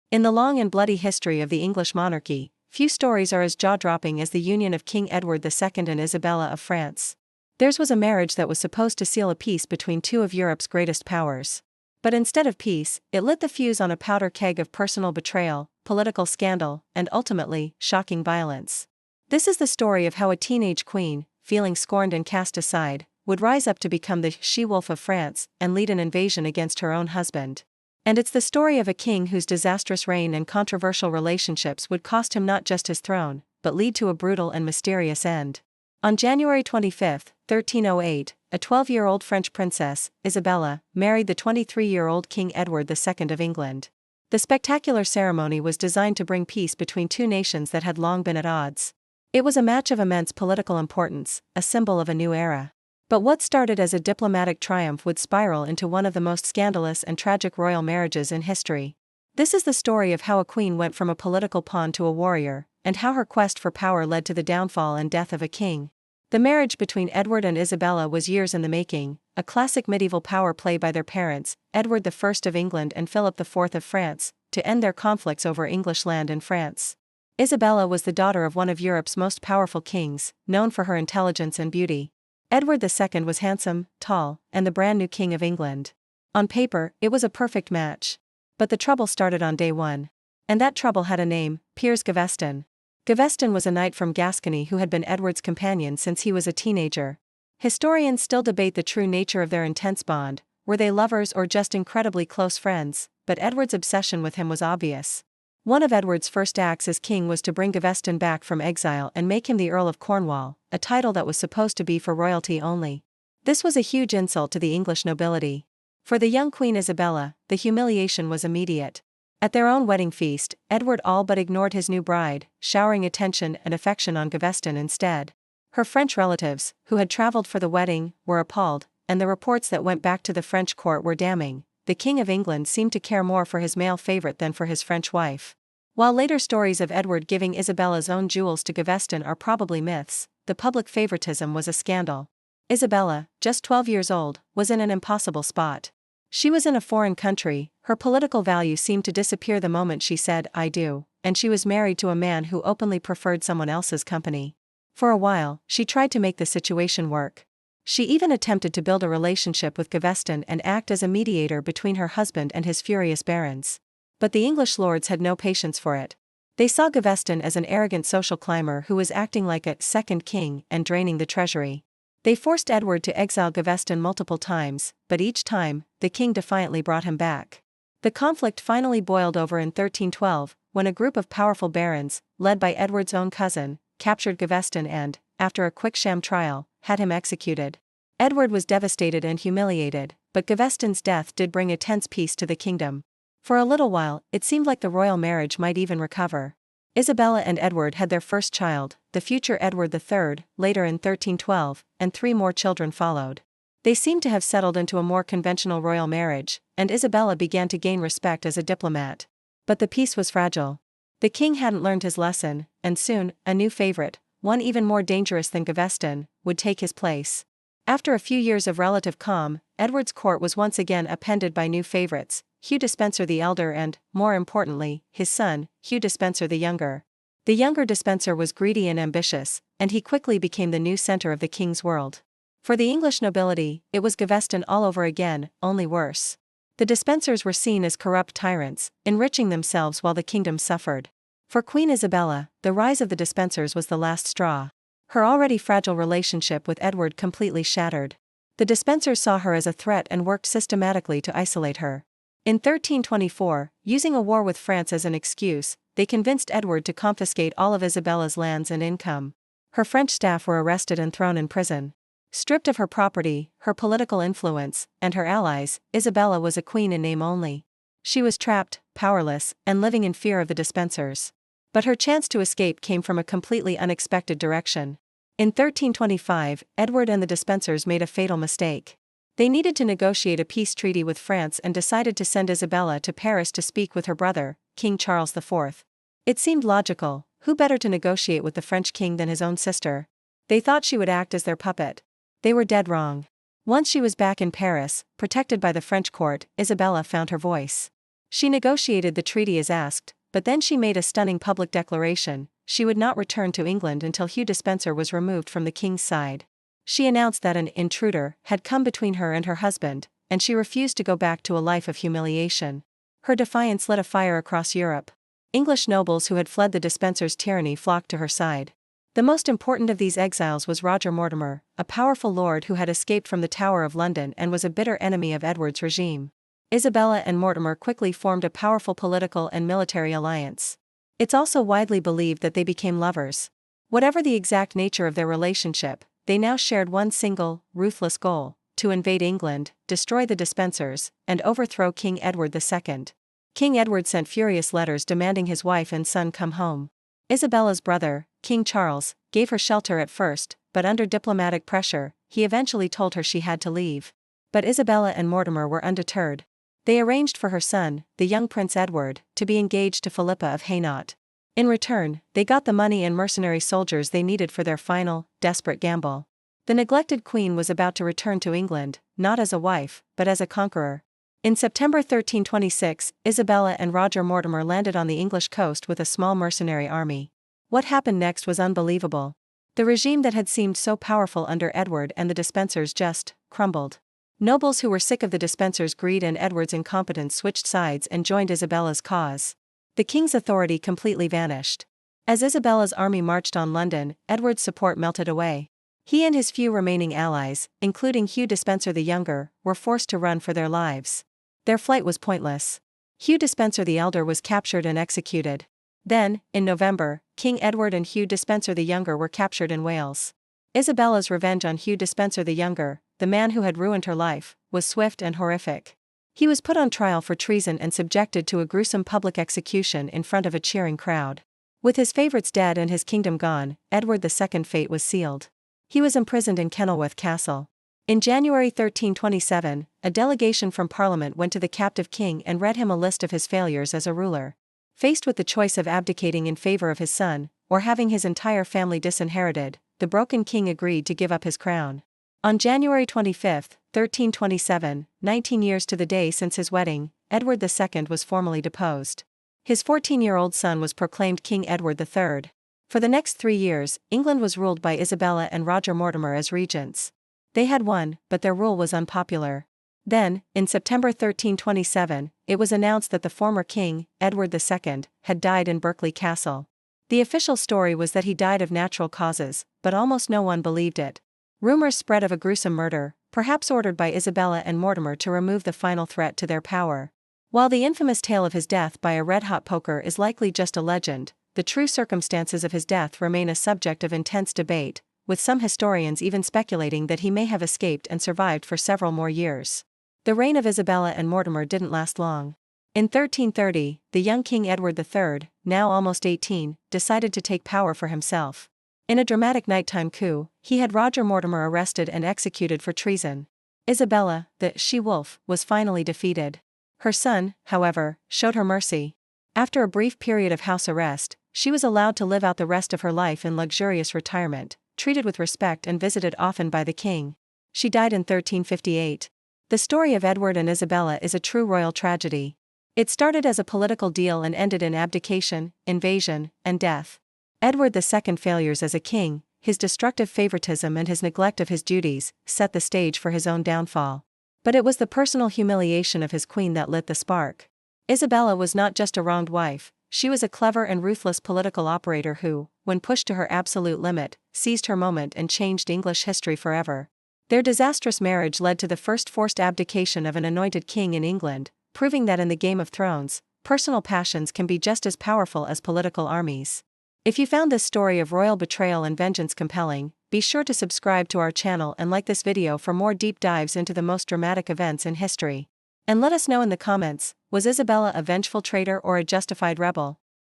In the long and bloody history of the English monarchy, few stories are as jaw-dropping as the union of King Edward II and Isabella of France. Theirs was a marriage that was supposed to seal a peace between two of Europe's greatest powers. But instead of peace, it lit the fuse on a powder keg of personal betrayal, political scandal, and ultimately, shocking violence. This is the story of how a teenage queen, feeling scorned and cast aside, would rise up to become the she-wolf of France and lead an invasion against her own husband. And it's the story of a king whose disastrous reign and controversial relationships would cost him not just his throne, but lead to a brutal and mysterious end. On January 25, 1308, a 12-year-old French princess, Isabella, married the 23-year-old King Edward II of England. The spectacular ceremony was designed to bring peace between two nations that had long been at odds. It was a match of immense political importance, a symbol of a new era. But what started as a diplomatic triumph would spiral into one of the most scandalous and tragic royal marriages in history. This is the story of how a queen went from a political pawn to a warrior, and how her quest for power led to the downfall and death of a king. The marriage between Edward and Isabella was years in the making, a classic medieval power play by their parents, Edward I of England and Philip IV of France, to end their conflicts over English land in France. Isabella was the daughter of one of Europe's most powerful kings, known for her intelligence and beauty. Edward II was handsome, tall, and the brand new King of England. On paper, it was a perfect match. But the trouble started on day one. And that trouble had a name, Piers Gaveston. Gaveston was a knight from Gascony who had been Edward's companion since he was a teenager. Historians still debate the true nature of their intense bond, were they lovers or just incredibly close friends, but Edward's obsession with him was obvious. One of Edward's first acts as king was to bring Gaveston back from exile and make him the Earl of Cornwall, a title that was supposed to be for royalty only. This was a huge insult to the English nobility. For the young Queen Isabella, the humiliation was immediate. At their own wedding feast, Edward all but ignored his new bride, showering attention and affection on Gaveston instead. Her French relatives, who had traveled for the wedding, were appalled, and the reports that went back to the French court were damning. The King of England seemed to care more for his male favorite than for his French wife. While later stories of Edward giving Isabella's own jewels to Gaveston are probably myths, the public favoritism was a scandal. Isabella, just 12 years old, was in an impossible spot. She was in a foreign country, her political value seemed to disappear the moment she said, "I do," and she was married to a man who openly preferred someone else's company. For a while, she tried to make the situation work. She even attempted to build a relationship with Gaveston and act as a mediator between her husband and his furious barons. But the English lords had no patience for it. They saw Gaveston as an arrogant social climber who was acting like a second king and draining the treasury. They forced Edward to exile Gaveston multiple times, but each time, the king defiantly brought him back. The conflict finally boiled over in 1312, when a group of powerful barons, led by Edward's own cousin, captured Gaveston and, after a quick sham trial, had him executed. Edward was devastated and humiliated, but Gaveston's death did bring a tense peace to the kingdom. For a little while, it seemed like the royal marriage might even recover. Isabella and Edward had their first child, the future Edward III, later in 1312, and 3 more children followed. They seemed to have settled into a more conventional royal marriage, and Isabella began to gain respect as a diplomat. But the peace was fragile. The king hadn't learned his lesson, and soon, a new favorite, one even more dangerous than Gaveston, would take his place. After a few years of relative calm, Edward's court was once again upended by new favorites, Hugh Despencer the elder and, more importantly, his son, Hugh Despencer the younger. The younger Despencer was greedy and ambitious, and he quickly became the new center of the king's world. For the English nobility, it was Gaveston all over again, only worse. The Despensers were seen as corrupt tyrants, enriching themselves while the kingdom suffered. For Queen Isabella, the rise of the Despensers was the last straw. Her already fragile relationship with Edward completely shattered. The Despensers saw her as a threat and worked systematically to isolate her. In 1324, using a war with France as an excuse, they convinced Edward to confiscate all of Isabella's lands and income. Her French staff were arrested and thrown in prison. Stripped of her property, her political influence, and her allies, Isabella was a queen in name only. She was trapped, powerless, and living in fear of the Despensers. But her chance to escape came from a completely unexpected direction. In 1325, Edward and the Despensers made a fatal mistake. They needed to negotiate a peace treaty with France and decided to send Isabella to Paris to speak with her brother, King Charles IV. It seemed logical, who better to negotiate with the French king than his own sister? They thought she would act as their puppet. They were dead wrong. Once she was back in Paris, protected by the French court, Isabella found her voice. She negotiated the treaty as asked, but then she made a stunning public declaration: she would not return to England until Hugh Despencer was removed from the king's side. She announced that an intruder had come between her and her husband, and she refused to go back to a life of humiliation. Her defiance lit a fire across Europe. English nobles who had fled the Despencer's tyranny flocked to her side. The most important of these exiles was Roger Mortimer, a powerful lord who had escaped from the Tower of London and was a bitter enemy of Edward's regime. Isabella and Mortimer quickly formed a powerful political and military alliance. It's also widely believed that they became lovers. Whatever the exact nature of their relationship, they now shared one single, ruthless goal: to invade England, destroy the Despensers, and overthrow King Edward II. King Edward sent furious letters demanding his wife and son come home. Isabella's brother, King Charles, gave her shelter at first, but under diplomatic pressure, he eventually told her she had to leave. But Isabella and Mortimer were undeterred. They arranged for her son, the young Prince Edward, to be engaged to Philippa of Hainaut. In return, they got the money and mercenary soldiers they needed for their final, desperate gamble. The neglected queen was about to return to England, not as a wife, but as a conqueror. In September 1326, Isabella and Roger Mortimer landed on the English coast with a small mercenary army. What happened next was unbelievable. The regime that had seemed so powerful under Edward and the Despensers just crumbled. Nobles who were sick of the Despensers' greed and Edward's incompetence switched sides and joined Isabella's cause. The king's authority completely vanished. As Isabella's army marched on London, Edward's support melted away. He and his few remaining allies, including Hugh Despencer the Younger, were forced to run for their lives. Their flight was pointless. Hugh Despencer the Elder was captured and executed. Then, in November, King Edward and Hugh Despencer the Younger were captured in Wales. Isabella's revenge on Hugh Despencer the Younger, the man who had ruined her life, was swift and horrific. He was put on trial for treason and subjected to a gruesome public execution in front of a cheering crowd. With his favorites dead and his kingdom gone, Edward II's fate was sealed. He was imprisoned in Kenilworth Castle. In January 1327, a delegation from Parliament went to the captive king and read him a list of his failures as a ruler. Faced with the choice of abdicating in favor of his son, or having his entire family disinherited, the broken king agreed to give up his crown. On January 25, 1327, 19 years to the day since his wedding, Edward II was formally deposed. His 14-year-old son was proclaimed King Edward III. For the next 3 years, England was ruled by Isabella and Roger Mortimer as regents. They had won, but their rule was unpopular. Then, in September 1327, it was announced that the former king, Edward II, had died in Berkeley Castle. The official story was that he died of natural causes, but almost no one believed it. Rumors spread of a gruesome murder, perhaps ordered by Isabella and Mortimer to remove the final threat to their power. While the infamous tale of his death by a red-hot poker is likely just a legend, the true circumstances of his death remain a subject of intense debate, with some historians even speculating that he may have escaped and survived for several more years. The reign of Isabella and Mortimer didn't last long. In 1330, the young King Edward III, now almost 18, decided to take power for himself. In a dramatic nighttime coup, he had Roger Mortimer arrested and executed for treason. Isabella, the she-wolf, was finally defeated. Her son, however, showed her mercy. After a brief period of house arrest, she was allowed to live out the rest of her life in luxurious retirement, treated with respect and visited often by the king. She died in 1358. The story of Edward and Isabella is a true royal tragedy. It started as a political deal and ended in abdication, invasion, and death. Edward II's failures as a king, his destructive favoritism and his neglect of his duties, set the stage for his own downfall. But it was the personal humiliation of his queen that lit the spark. Isabella was not just a wronged wife, she was a clever and ruthless political operator who, when pushed to her absolute limit, seized her moment and changed English history forever. Their disastrous marriage led to the first forced abdication of an anointed king in England, proving that in the Game of Thrones, personal passions can be just as powerful as political armies. If you found this story of royal betrayal and vengeance compelling, be sure to subscribe to our channel and like this video for more deep dives into the most dramatic events in history. And let us know in the comments, was Isabella a vengeful traitor or a justified rebel?